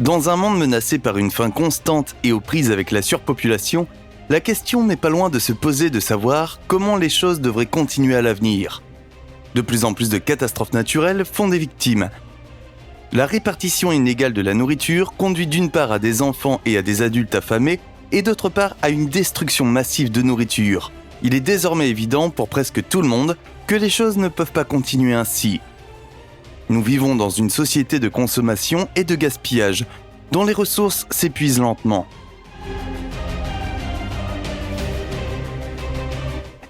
Dans un monde menacé par une faim constante et aux prises avec la surpopulation, la question n'est pas loin de se poser de savoir comment les choses devraient continuer à l'avenir. De plus en plus de catastrophes naturelles font des victimes. La répartition inégale de la nourriture conduit d'une part à des enfants et à des adultes affamés et d'autre part à une destruction massive de nourriture. Il est désormais évident pour presque tout le monde que les choses ne peuvent pas continuer ainsi. Nous vivons dans une société de consommation et de gaspillage, dont les ressources s'épuisent lentement.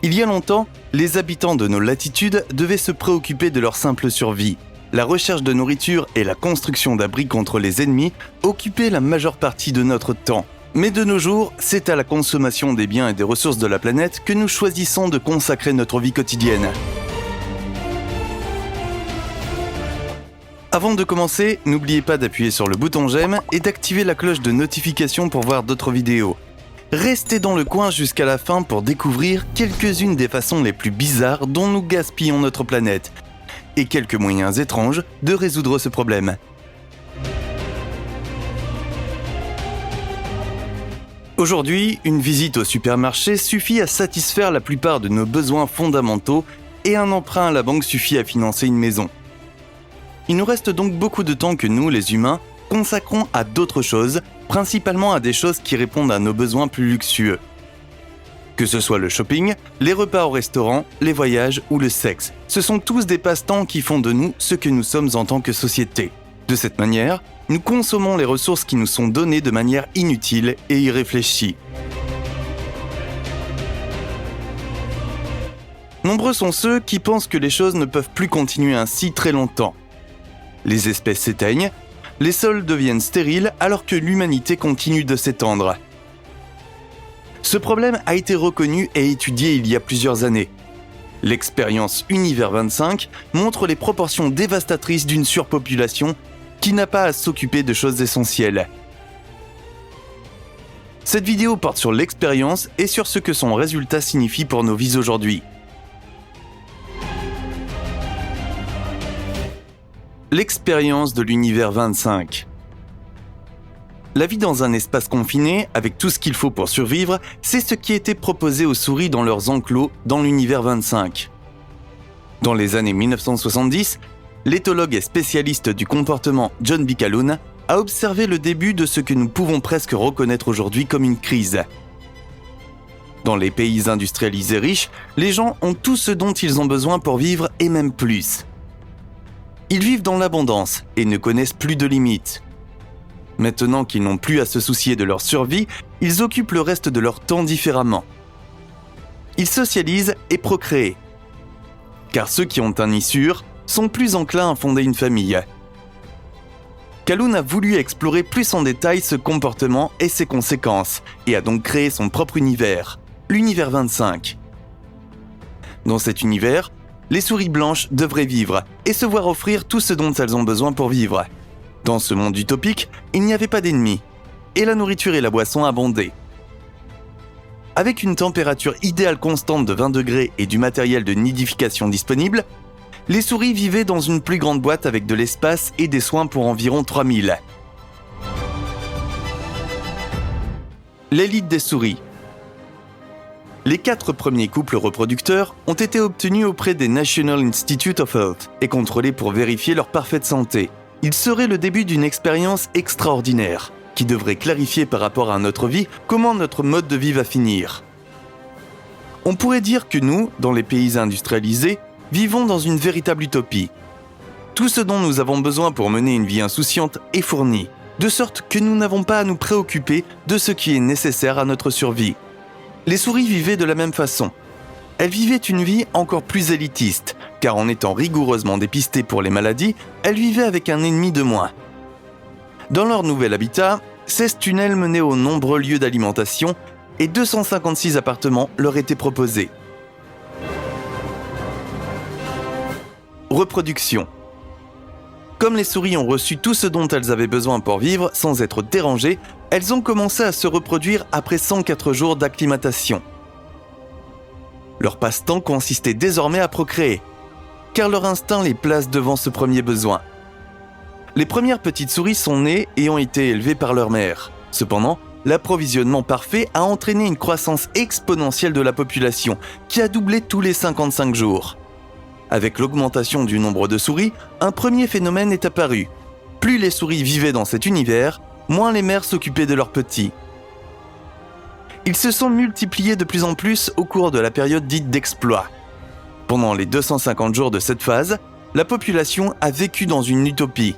Il y a longtemps, les habitants de nos latitudes devaient se préoccuper de leur simple survie. La recherche de nourriture et la construction d'abris contre les ennemis occupaient la majeure partie de notre temps. Mais de nos jours, c'est à la consommation des biens et des ressources de la planète que nous choisissons de consacrer notre vie quotidienne. Avant de commencer, n'oubliez pas d'appuyer sur le bouton j'aime et d'activer la cloche de notification pour voir d'autres vidéos. Restez dans le coin jusqu'à la fin pour découvrir quelques-unes des façons les plus bizarres dont nous gaspillons notre planète et quelques moyens étranges de résoudre ce problème. Aujourd'hui, une visite au supermarché suffit à satisfaire la plupart de nos besoins fondamentaux et un emprunt à la banque suffit à financer une maison. Il nous reste donc beaucoup de temps que nous, les humains, consacrons à d'autres choses, principalement à des choses qui répondent à nos besoins plus luxueux. Que ce soit le shopping, les repas au restaurant, les voyages ou le sexe, ce sont tous des passe-temps qui font de nous ce que nous sommes en tant que société. De cette manière, nous consommons les ressources qui nous sont données de manière inutile et irréfléchie. Nombreux sont ceux qui pensent que les choses ne peuvent plus continuer ainsi très longtemps. Les espèces s'éteignent, les sols deviennent stériles alors que l'humanité continue de s'étendre. Ce problème a été reconnu et étudié il y a plusieurs années. L'expérience Univers 25 montre les proportions dévastatrices d'une surpopulation qui n'a pas à s'occuper de choses essentielles. Cette vidéo porte sur l'expérience et sur ce que son résultat signifie pour nos vies aujourd'hui. L'expérience de l'Univers 25. La vie dans un espace confiné, avec tout ce qu'il faut pour survivre, c'est ce qui était proposé aux souris dans leurs enclos dans l'Univers 25. Dans les années 1970, l'éthologue et spécialiste du comportement John B. Calhoun a observé le début de ce que nous pouvons presque reconnaître aujourd'hui comme une crise. Dans les pays industrialisés riches, les gens ont tout ce dont ils ont besoin pour vivre et même plus. Ils vivent dans l'abondance et ne connaissent plus de limites. Maintenant qu'ils n'ont plus à se soucier de leur survie, ils occupent le reste de leur temps différemment. Ils socialisent et procréent. Car ceux qui ont un nid sûr sont plus enclins à fonder une famille. Calhoun a voulu explorer plus en détail ce comportement et ses conséquences, et a donc créé son propre univers, l'Univers 25. Dans cet univers, les souris blanches devraient vivre et se voir offrir tout ce dont elles ont besoin pour vivre. Dans ce monde utopique, il n'y avait pas d'ennemis, et la nourriture et la boisson abondaient. Avec une température idéale constante de 20 degrés et du matériel de nidification disponible, les souris vivaient dans une plus grande boîte avec de l'espace et des soins pour environ 3000. L'élite des souris. Les 4 premiers couples reproducteurs ont été obtenus auprès des National Institute of Health et contrôlés pour vérifier leur parfaite santé. Il serait le début d'une expérience extraordinaire, qui devrait clarifier par rapport à notre vie comment notre mode de vie va finir. On pourrait dire que nous, dans les pays industrialisés, vivons dans une véritable utopie. Tout ce dont nous avons besoin pour mener une vie insouciante est fourni, de sorte que nous n'avons pas à nous préoccuper de ce qui est nécessaire à notre survie. Les souris vivaient de la même façon. Elles vivaient une vie encore plus élitiste, car en étant rigoureusement dépistées pour les maladies, elles vivaient avec un ennemi de moins. Dans leur nouvel habitat, 16 tunnels menaient aux nombreux lieux d'alimentation et 256 appartements leur étaient proposés. Reproduction. Comme les souris ont reçu tout ce dont elles avaient besoin pour vivre sans être dérangées, elles ont commencé à se reproduire après 104 jours d'acclimatation. Leur passe-temps consistait désormais à procréer, car leur instinct les place devant ce premier besoin. Les premières petites souris sont nées et ont été élevées par leur mère. Cependant, l'approvisionnement parfait a entraîné une croissance exponentielle de la population qui a doublé tous les 55 jours. Avec l'augmentation du nombre de souris, un premier phénomène est apparu. Plus les souris vivaient dans cet univers, moins les mères s'occupaient de leurs petits. Ils se sont multipliés de plus en plus au cours de la période dite d'exploit. Pendant les 250 jours de cette phase, la population a vécu dans une utopie.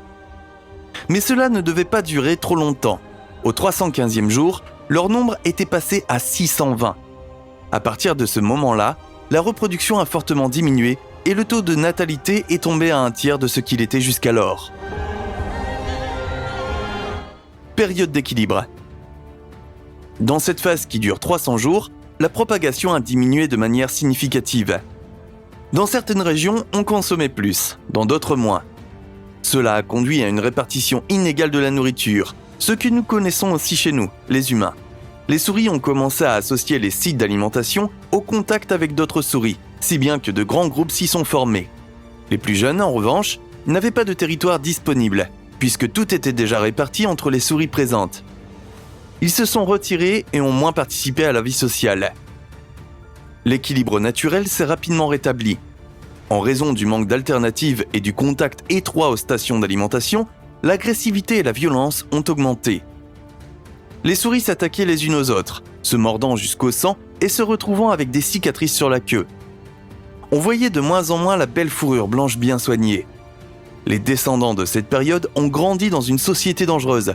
Mais cela ne devait pas durer trop longtemps. Au 315e jour, leur nombre était passé à 620. À partir de ce moment-là, la reproduction a fortement diminué et le taux de natalité est tombé à un tiers de ce qu'il était jusqu'alors. Période d'équilibre. Dans cette phase qui dure 300 jours, la propagation a diminué de manière significative. Dans certaines régions, on consommait plus, dans d'autres moins. Cela a conduit à une répartition inégale de la nourriture, ce que nous connaissons aussi chez nous, les humains. Les souris ont commencé à associer les sites d'alimentation au contact avec d'autres souris, si bien que de grands groupes s'y sont formés. Les plus jeunes, en revanche, n'avaient pas de territoire disponible, puisque tout était déjà réparti entre les souris présentes. Ils se sont retirés et ont moins participé à la vie sociale. L'équilibre naturel s'est rapidement rétabli. En raison du manque d'alternatives et du contact étroit aux stations d'alimentation, l'agressivité et la violence ont augmenté. Les souris s'attaquaient les unes aux autres, se mordant jusqu'au sang et se retrouvant avec des cicatrices sur la queue. On voyait de moins en moins la belle fourrure blanche bien soignée. Les descendants de cette période ont grandi dans une société dangereuse.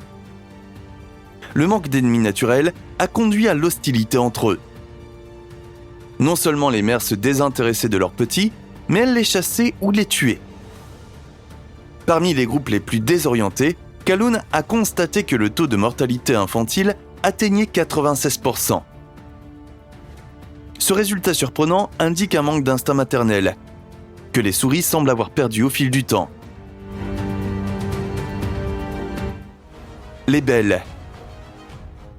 Le manque d'ennemis naturels a conduit à l'hostilité entre eux. Non seulement les mères se désintéressaient de leurs petits, mais elles les chassaient ou les tuaient. Parmi les groupes les plus désorientés, Calhoun a constaté que le taux de mortalité infantile atteignait 96%. Ce résultat surprenant indique un manque d'instinct maternel, que les souris semblent avoir perdu au fil du temps. Les belles.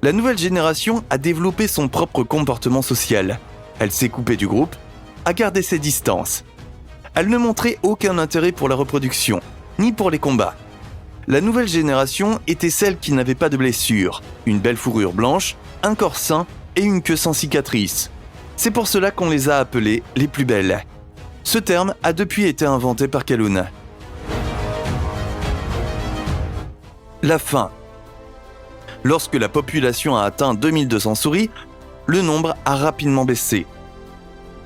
La nouvelle génération a développé son propre comportement social. Elle s'est coupée du groupe, a gardé ses distances. Elle ne montrait aucun intérêt pour la reproduction, ni pour les combats. La nouvelle génération était celle qui n'avait pas de blessures, une belle fourrure blanche, un corps sain et une queue sans cicatrice. C'est pour cela qu'on les a appelées les plus belles. Ce terme a depuis été inventé par Calhoun. La faim. Lorsque la population a atteint 2200 souris, le nombre a rapidement baissé.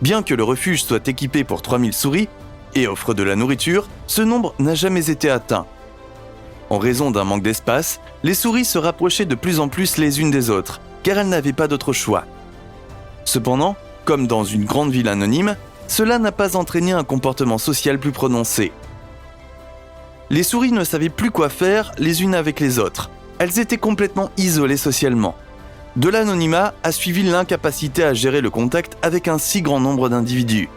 Bien que le refuge soit équipé pour 3000 souris et offre de la nourriture, ce nombre n'a jamais été atteint. En raison d'un manque d'espace, les souris se rapprochaient de plus en plus les unes des autres, car elles n'avaient pas d'autre choix. Cependant, comme dans une grande ville anonyme, cela n'a pas entraîné un comportement social plus prononcé. Les souris ne savaient plus quoi faire les unes avec les autres. Elles étaient complètement isolées socialement. De l'anonymat a suivi l'incapacité à gérer le contact avec un si grand nombre d'individus.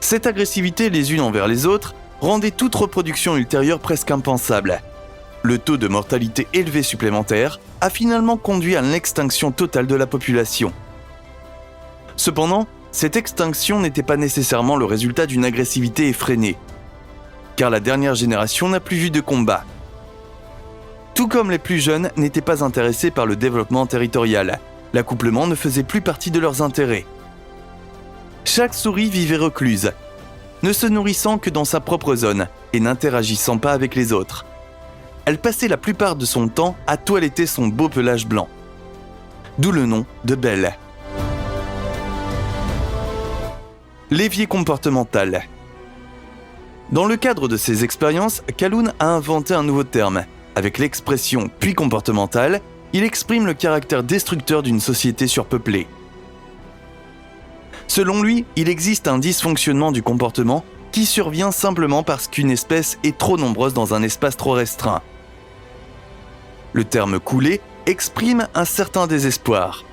Cette agressivité les unes envers les autres rendait toute reproduction ultérieure presque impensable. Le taux de mortalité élevé supplémentaire a finalement conduit à l'extinction totale de la population. Cependant, cette extinction n'était pas nécessairement le résultat d'une agressivité effrénée, car la dernière génération n'a plus vu de combat. Tout comme les plus jeunes n'étaient pas intéressés par le développement territorial, l'accouplement ne faisait plus partie de leurs intérêts. Chaque souris vivait recluse, ne se nourrissant que dans sa propre zone et n'interagissant pas avec les autres. Elle passait la plupart de son temps à toiletter son beau pelage blanc. D'où le nom de belle. L'évier comportemental. Dans le cadre de ses expériences, Calhoun a inventé un nouveau terme. Avec l'expression « puits comportemental », il exprime le caractère destructeur d'une société surpeuplée. Selon lui, il existe un dysfonctionnement du comportement qui survient simplement parce qu'une espèce est trop nombreuse dans un espace trop restreint. Le terme « couler » exprime un certain désespoir.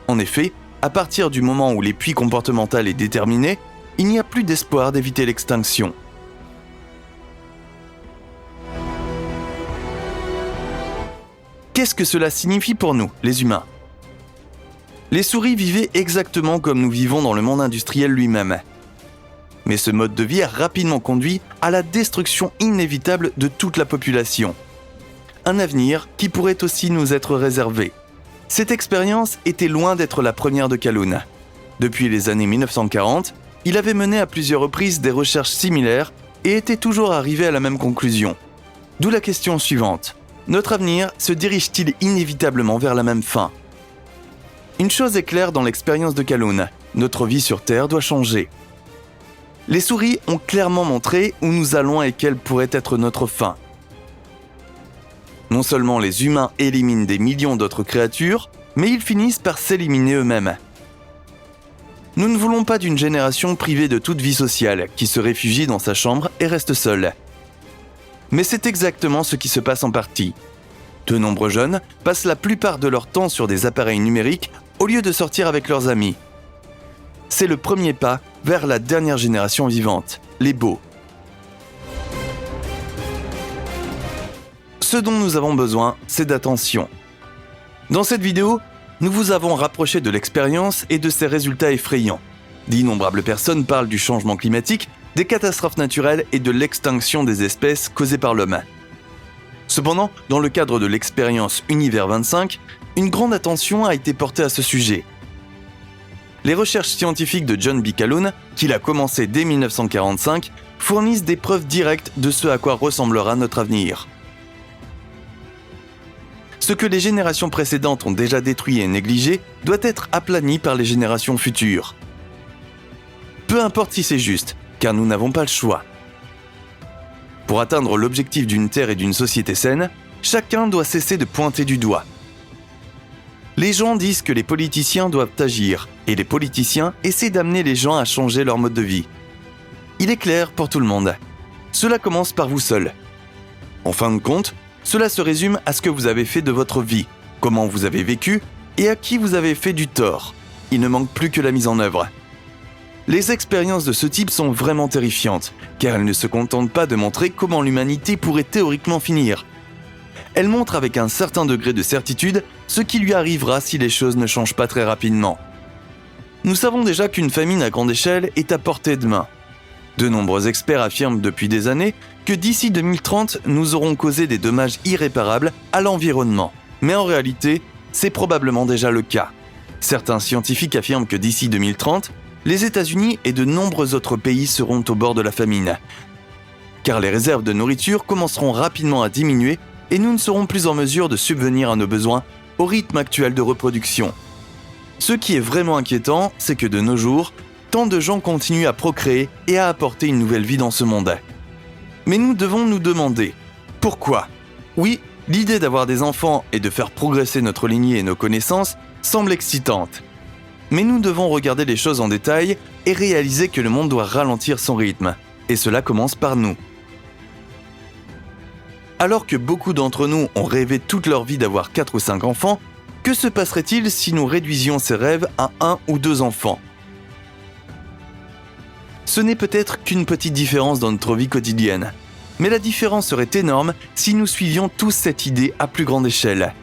En effet, à partir du moment où les puits comportemental est déterminé, il n'y a plus d'espoir d'éviter l'extinction. Qu'est-ce que cela signifie pour nous, les humains ? Les souris vivaient exactement comme nous vivons dans le monde industriel lui-même. Mais ce mode de vie a rapidement conduit à la destruction inévitable de toute la population. Un avenir qui pourrait aussi nous être réservé. Cette expérience était loin d'être la première de Calhoun. Depuis les années 1940, il avait mené à plusieurs reprises des recherches similaires et était toujours arrivé à la même conclusion. D'où la question suivante. Notre avenir se dirige-t-il inévitablement vers la même fin ? Une chose est claire dans l'expérience de Calhoun, notre vie sur Terre doit changer. Les souris ont clairement montré où nous allons et quelle pourrait être notre fin. Non seulement les humains éliminent des millions d'autres créatures, mais ils finissent par s'éliminer eux-mêmes. Nous ne voulons pas d'une génération privée de toute vie sociale, qui se réfugie dans sa chambre et reste seule. Mais c'est exactement ce qui se passe en partie. De nombreux jeunes passent la plupart de leur temps sur des appareils numériques au lieu de sortir avec leurs amis. C'est le premier pas vers la dernière génération vivante, les beaux. Ce dont nous avons besoin, c'est d'attention. Dans cette vidéo, nous vous avons rapproché de l'expérience et de ses résultats effrayants. D'innombrables personnes parlent du changement climatique, des catastrophes naturelles et de l'extinction des espèces causées par l'homme. Cependant, dans le cadre de l'expérience Univers 25, une grande attention a été portée à ce sujet. Les recherches scientifiques de John B. Calhoun, qu'il a commencé dès 1945, fournissent des preuves directes de ce à quoi ressemblera notre avenir. Ce que les générations précédentes ont déjà détruit et négligé doit être aplani par les générations futures. Peu importe si c'est juste, car nous n'avons pas le choix. Pour atteindre l'objectif d'une Terre et d'une société saine, chacun doit cesser de pointer du doigt. Les gens disent que les politiciens doivent agir, et les politiciens essaient d'amener les gens à changer leur mode de vie. Il est clair pour tout le monde. Cela commence par vous seul. En fin de compte, cela se résume à ce que vous avez fait de votre vie, comment vous avez vécu et à qui vous avez fait du tort. Il ne manque plus que la mise en œuvre. Les expériences de ce type sont vraiment terrifiantes, car elles ne se contentent pas de montrer comment l'humanité pourrait théoriquement finir. Elles montrent avec un certain degré de certitude ce qui lui arrivera si les choses ne changent pas très rapidement. Nous savons déjà qu'une famine à grande échelle est à portée de main. De nombreux experts affirment depuis des années que d'ici 2030, nous aurons causé des dommages irréparables à l'environnement. Mais en réalité, c'est probablement déjà le cas. Certains scientifiques affirment que d'ici 2030, les États-Unis et de nombreux autres pays seront au bord de la famine. Car les réserves de nourriture commenceront rapidement à diminuer et nous ne serons plus en mesure de subvenir à nos besoins au rythme actuel de reproduction. Ce qui est vraiment inquiétant, c'est que de nos jours, tant de gens continuent à procréer et à apporter une nouvelle vie dans ce monde. Mais nous devons nous demander, pourquoi ? Oui, l'idée d'avoir des enfants et de faire progresser notre lignée et nos connaissances semble excitante. Mais nous devons regarder les choses en détail et réaliser que le monde doit ralentir son rythme. Et cela commence par nous. Alors que beaucoup d'entre nous ont rêvé toute leur vie d'avoir 4 ou 5 enfants, que se passerait-il si nous réduisions ces rêves à 1 ou 2 enfants ? Ce n'est peut-être qu'une petite différence dans notre vie quotidienne, mais la différence serait énorme si nous suivions tous cette idée à plus grande échelle.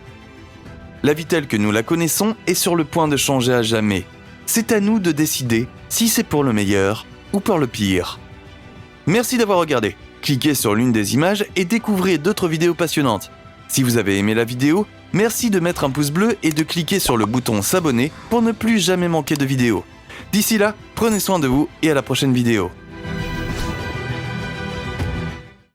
La vie telle que nous la connaissons est sur le point de changer à jamais. C'est à nous de décider si c'est pour le meilleur ou pour le pire. Merci d'avoir regardé. Cliquez sur l'une des images et découvrez d'autres vidéos passionnantes. Si vous avez aimé la vidéo, merci de mettre un pouce bleu et de cliquer sur le bouton s'abonner pour ne plus jamais manquer de vidéos. D'ici là, prenez soin de vous et à la prochaine vidéo.